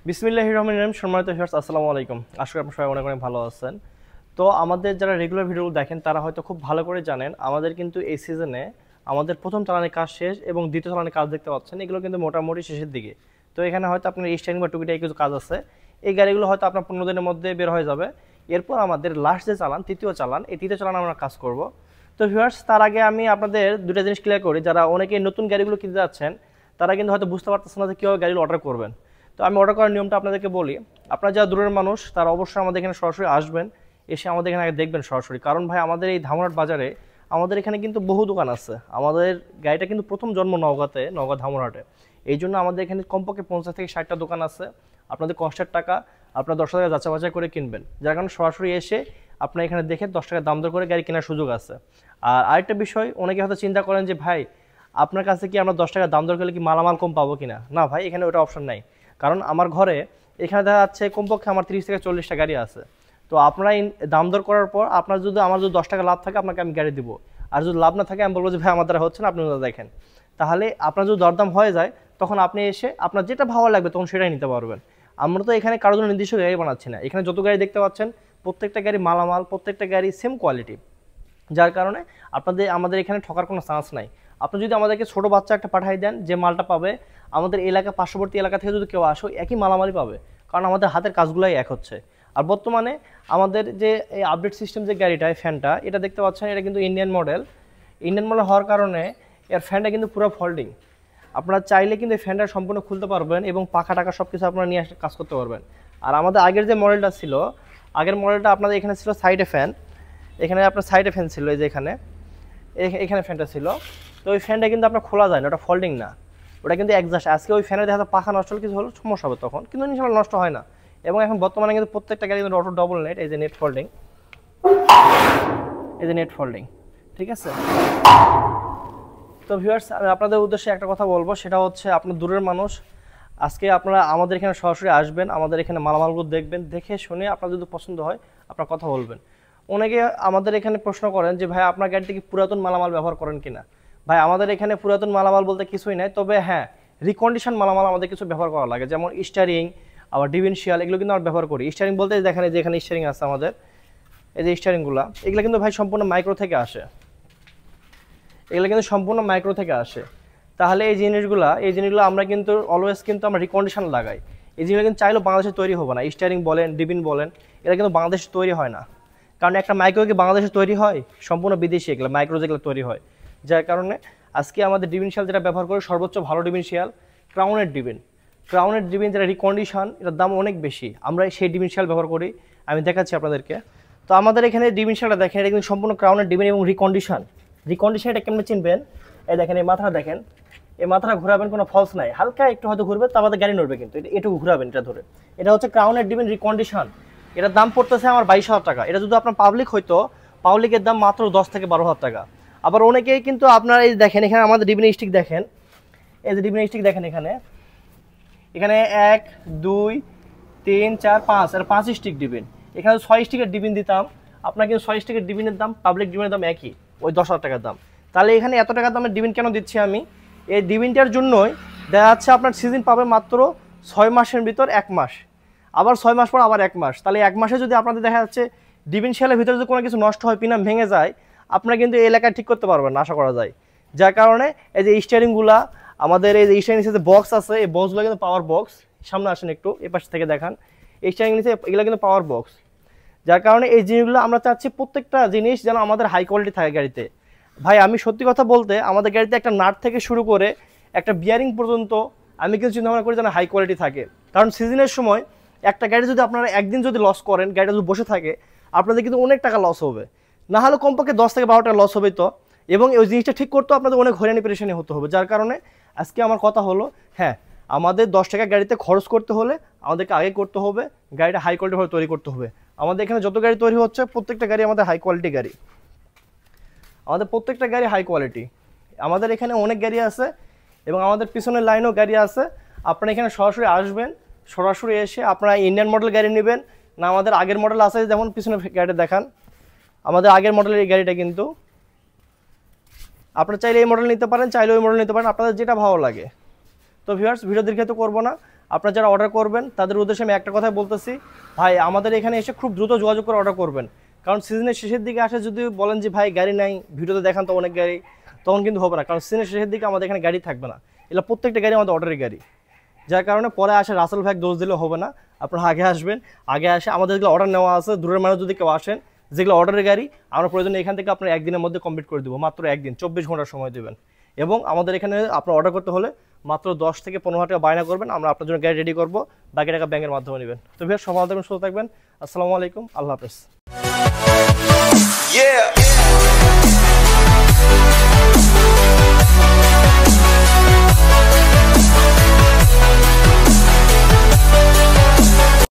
বিসমিল্লাহির রহমানির রহিম। সম্মানিত ভিউয়ার্স, আসসালামু আলাইকুম। আশা করি আপনারা সবাই অনেক অনেক ভালো আছেন। তো আমাদের যারা রেগুলার ভিডিও দেখেন তারা হয়তো খুব ভালো করে জানেন আমাদের কিন্তু এই সিজনে আমাদের প্রথম চালানের কাজ শেষ এবং দ্বিতীয় চালানের কাজ দেখতে পাচ্ছেন, এগুলো কিন্তু মোটামুটি শেষের দিকে। তো এখানে হয়তো আপনার স্ট্যান্ডিং বা টুকিটাই কিছু কাজ আছে, এই গাড়িগুলো হয়তো আপনার 15 দিনের মধ্যে বের হয়ে যাবে। এরপর আমাদের লাস্ট যে চালান, তৃতীয় চালান, এই তৃতীয় চালান আমরা কাজ করব। তো ভিউয়ার্স, তার আগে আমি আপনাদের দুটো জিনিস ক্লিয়ার করি। যারা অনেকেই নতুন গাড়িগুলো কিনতে যাচ্ছেন তারা কিন্তু হয়তো বুঝতে পারতেছেন না যে কীভাবে গাড়িগুলো অর্ডার করবেন। তো আমি অর্ডার করার নিয়মটা আপনাদেরকে বলি। আপনারা যারা দূরের মানুষ তারা অবশ্যই আমাদের এখানে সরাসরি আসবেন, এসে আমাদের এখানে আগে দেখবেন সরাসরি। কারণ ভাই, আমাদের এই ধামরাট বাজারে আমাদের এখানে কিন্তু বহু দোকান আছে। আমাদের গাড়িটা কিন্তু প্রথম জন্ম নওগাঁতে, নওগাঁ ধামরাটে। এই জন্য আমাদের এখানে কমপক্ষে 50 থেকে 60টা দোকান আছে। আপনাদের কষ্টের টাকা আপনার 10 টাকা যাচাই বাছাই করে কিনবেন, যার কারণে সরাসরি এসে আপনার এখানে দেখে 10 টাকা দাম দর করে গাড়ি কেনার সুযোগ আছে। আর আরেকটা বিষয়, অনেকে হয়তো চিন্তা করেন যে ভাই আপনার কাছে কি আমরা 10 টাকা দাম দর করলে কি মালামাল কম পাবো কিনা। না ভাই, এখানে ওটা অপশন নাই। কারণ আমার ঘরে এখানে দেখা যাচ্ছে কমপক্ষে আমার 30 থেকে 40টা গাড়ি আছে। তো আপনারা দাম দর করার পর আপনার যদি আমার যদি 10 টাকা লাভ থাকে আপনাকে আমি গাড়ি দিব, আর যদি লাভ না থাকে আমি বলবো যে ভাই আমার দ্বারা হচ্ছে না, আপনি দেখেন। তাহলে আপনার যদি দরদাম হয়ে যায় তখন আপনি এসে আপনার যেটা ভালো লাগবে তখন সেটাই নিতে পারবেন। আমরা তো এখানে কারোর জন্য নির্দিষ্ট গাড়ি বানাচ্ছি না। এখানে যত গাড়ি দেখতে পাচ্ছেন প্রত্যেকটা গাড়ি মালামাল, প্রত্যেকটা গাড়ি সেম কোয়ালিটি, যার কারণে আমাদের এখানে ঠকার কোনো চান্স নাই। আপনি যদি আমাদেরকে ছোটো বাচ্চা একটা পাঠাই দেন, যে মালটা পাবে আমাদের এলাকা পার্শ্ববর্তী এলাকা থেকে যদি কেউ আসো একই মালামালই পাবে, কারণ আমাদের হাতের কাজগুলোই এক হচ্ছে। আর বর্তমানে আমাদের যে এই আপডেট সিস্টেম যে গাড়িটা, এই ফ্যানটা, এটা দেখতে পাচ্ছেন, এটা কিন্তু ইন্ডিয়ান মডেল হওয়ার কারণে এর ফ্যানটা কিন্তু পুরো ফোল্ডিং। আপনারা চাইলে কিন্তু এই ফ্যানটা সম্পূর্ণ খুলতে পারবেন এবং পাখা টাকা সব কিছু আপনারা নিয়ে কাজ করতে পারবেন। আর আমাদের আগের যে মডেলটা ছিল, আগের মডেলটা আপনাদের এখানে ছিল সাইডে ফ্যান, এখানে আপনার সাইডে ফ্যান ছিল, এই যে এখানে ফ্যানটা ছিল। তো ওই ফ্যানটা কিন্তু আপনার খোলা যায় না, ওটা ফোল্ডিং না, ওটা কিন্তু একজাস্ট। আজকে ওই ফ্যানের দেখা পাখা নষ্ট হলে কিছু হলো সমস্যা হবে তখন, কিন্তু ইনশাআল্লাহ নষ্ট হয় না। এবং এখন বর্তমানে কিন্তু প্রত্যেকটা গাড়ি কিন্তু অটো ডবল নেট, এই যে নেট ফোল্ডিং, এই যে নেট ফোল্ডিং, ঠিক আছে। তো ভিউয়ার্স, আমি আপনাদের উদ্দেশ্যে একটা কথা বলবো, সেটা হচ্ছে আপনার দূরের মানুষ, আজকে আপনারা আমাদের এখানে সরাসরি আসবেন, আমাদের এখানে মালামালগুলো দেখবেন, দেখে শুনে আপনার যদি পছন্দ হয় আপনার কথা বলবেন। অনেকে আমাদের এখানে প্রশ্ন করেন যে ভাই আপনার গাড়িতে কি পুরাতন মালামাল ব্যবহার করেন কিনা। ভাই আমাদের এখানে পুরাতন মালামাল বলতে কিছুই নাই, তবে হ্যাঁ রিকন্ডিশন মালামাল আমাদের কিছু ব্যবহার করা লাগে, যেমন স্টিয়ারিং, আবার ডিফারেনশিয়াল, এগুলো কিন্তু আমরা ব্যবহার করি। স্টিয়ারিং বলতে দেখেন যে এখানে স্টিয়ারিং আছে আমাদের, এই যে স্টিয়ারিংগুলো, এগুলো কিন্তু ভাই সম্পূর্ণ মাইক্রো থেকে আসে, এগুলো কিন্তু সম্পূর্ণ মাইক্রো থেকে আসে। তাহলে এই জিনিসগুলো আমরা কিন্তু অলওয়েজ কিন্তু আমরা রিকন্ডিশন লাগাই। এই জিনিসগুলো কিন্তু চাইলেও বাংলাদেশে তৈরি হবে না। স্টিয়ারিং বলেন, ডিবিন বলেন, এটা কিন্তু বাংলাদেশে তৈরি হয় না। কারণ একটা মাইক্রো কি বাংলাদেশে তৈরি হয়? সম্পূর্ণ বিদেশি এগুলো মাইক্রো যেগুলো তৈরি হয়। যার কারণে আজকে আমাদের ডিফারেনশিয়াল যেটা ব্যবহার করে সর্বোচ্চ ভালো ডিফারেনশিয়াল ক্রাউনের ডিবিন যেটা রিকন্ডিশন, এটার দাম অনেক বেশি, আমরা সেই ডিফারেনশিয়াল ব্যবহার করি। আমি দেখাচ্ছি আপনাদেরকে। তো আমাদের এখানে ডিফারেনশিয়ালটা দেখেন, এটা কিন্তু সম্পূর্ণ ক্রাউনের ডিবিন এবং রিকন্ডিশন এটা কেমন চিনবেন? এই দেখেন, এই মাথাটা দেখেন, এই মাথাটা ঘুরাবেন, কোনো ফলস নাই, হালকা একটু হয়তো ঘুরবে, তো আমাদের গাড়ি নড়বে, কিন্তু এটুকু ঘুরাবেন এটা ধরে। এটা হচ্ছে ক্রাউনের ডিবিন রিকন্ডিশন, এটার দাম পড়তেছে আমার 22,000 টাকা। এটা যদি আপনার পাবলিক হইতো, পাবলিকের দাম মাত্র 10 থেকে 12,000 টাকা। আবার অনেকেই কিন্তু আপনার এই দেখেন, এখানে আমাদের ডিবিন স্টিক দেখেন, এই যে ডিবিন স্টিক দেখেন, এখানে 1 2 3 4 5 আর 5 স্টিক ডিবিন। এখানে 6 স্টিকের ডিবিন দিতাম, আপনার কিন্তু 6 স্টিকের ডিবিনের দাম পাবলিক ডিবিনের দাম একই, ওই 10,000 টাকার দাম। তাহলে এখানে এত টাকা দামের ডিবিন কেন দিচ্ছি আমি? এই ডিবিনটার জন্যই দেখা যাচ্ছে আপনার সিজন পাবে মাত্র 6 মাসের ভিতর 1 মাস, আবার 6 মাস পর আবার 1 মাস। তাহলে 1 মাসে যদি আপনাদের দেখা যাচ্ছে ডিফারেনশিয়ালের ভিতরে যদি কোনো কিছু নষ্ট হয়, পিনাম ভেঙে যায়, আপনারা কিন্তু এই এলাকায় ঠিক করতে পারবেন না, আশা করা যায়। যার কারণে এই যে স্টিয়ারিংগুলা, আমাদের এই যে স্টিয়ারিং নিচে যে বক্স আছে, এই বক্সগুলো কিন্তু পাওয়ার বক্স। সামনে আসেন একটু, এই পাশ থেকে দেখান, এই স্টিয়ারিং নিচে এগুলো কিন্তু পাওয়ার বক্স। যার কারণে এই জিনিসগুলো আমরা চাচ্ছি প্রত্যেকটা জিনিস যেন আমাদের হাই কোয়ালিটি থাকে গাড়িতে। ভাই আমি সত্যি কথা বলতে, আমাদের গাড়িতে একটা নাট থেকে শুরু করে একটা বিয়ারিং পর্যন্ত আমি কিন্তু চিন্তা ভাবনা করি যেন হাই কোয়ালিটি থাকে। কারণ সিজনের সময় একটা গাড়ি যদি আপনারা একদিন যদি লস করেন, গাড়িটা যদি বসে থাকে, আপনাদের কিন্তু অনেক টাকা লস হবে, না হলে কমপক্ষে 10 থেকে 12 টাকা লস হবে। তো এবং ওই জিনিসটা ঠিক করতেও আপনাদের অনেক হয়রানি পেরেশানি হতে হবে। যার কারণে আজকে আমার কথা হলো, হ্যাঁ আমাদের 10 টাকা গাড়িতে খরচ করতে হলে আমাদেরকে আগে করতে হবে গাড়িটা হাই কোয়ালিটিভাবে তৈরি করতে হবে। আমাদের এখানে যত গাড়ি তৈরি হচ্ছে প্রত্যেকটা গাড়ি আমাদের হাই কোয়ালিটি গাড়ি, আমাদের প্রত্যেকটা গাড়ি হাই কোয়ালিটি। আমাদের এখানে অনেক গাড়ি আছে এবং আমাদের পিছনের লাইনেও গাড়ি আছে। আপনারা এখানে সরাসরি আসবেন, সরাসরি এসে আপনারা ইন্ডিয়ান মডেল গাড়ি নেবেন না আমাদের আগের মডেল আছে, যেমন পিছনে গাড়িটা দেখান, আমাদের আগের মডেলের এই গাড়িটা কিন্তু আপনারা চাইলে এই মডেল নিতে পারেন, চাইলে ওই মডেল নিতে পারেন, আপনাদের যেটা ভালো লাগে। তো ভিউয়ার্স, ভিডিও দীর্ঘায়িত করব না, আপনারা যারা অর্ডার করবেন তাদের উদ্দেশ্যে আমি একটা কথাই বলতেছি, ভাই আমাদের এখানে এসে খুব দ্রুত যোগাযোগ করে অর্ডার করবেন। কারণ সিজনের শেষের দিকে আসে যদি বলেন যে ভাই গাড়ি নাই, ভিডিওতে দেখান তো অনেক গাড়ি, তখন কিন্তু হবে না। কারণ সিজনের শেষের দিকে আমাদের এখানে গাড়ি থাকবে না, এগুলো প্রত্যেকটা গাড়ি আমাদের অর্ডারের গাড়ি। যার কারণে পরে আসে রাসেল ভাই দোষ দিলে হবে না, আপনারা আগে আসবেন। আগে আসে আমাদের যেগুলো অর্ডার নেওয়া আছে, দূরের মানুষ যদি কেউ আসেন, যেগুলো অর্ডারের গাড়ি আমরা প্রয়োজনে এখান থেকে আপনার একদিনের মধ্যে কমপ্লিট করে দেবো, মাত্র একদিন, 24 ঘন্টার সময় দেবেন। এবং আমাদের এখানে আপনার অর্ডার করতে হলে মাত্র 10 থেকে 15 টাকা বায়না করবেন, আমরা আপনার জন্য গাড়ি রেডি করবো, বাকি টাকা ব্যাংকের মাধ্যমে নেবেন। তো ভাই সব ভালো থাকবেন, সুস্থ থাকবেন, আসসালামু আলাইকুম, আল্লাহ হাফেজ।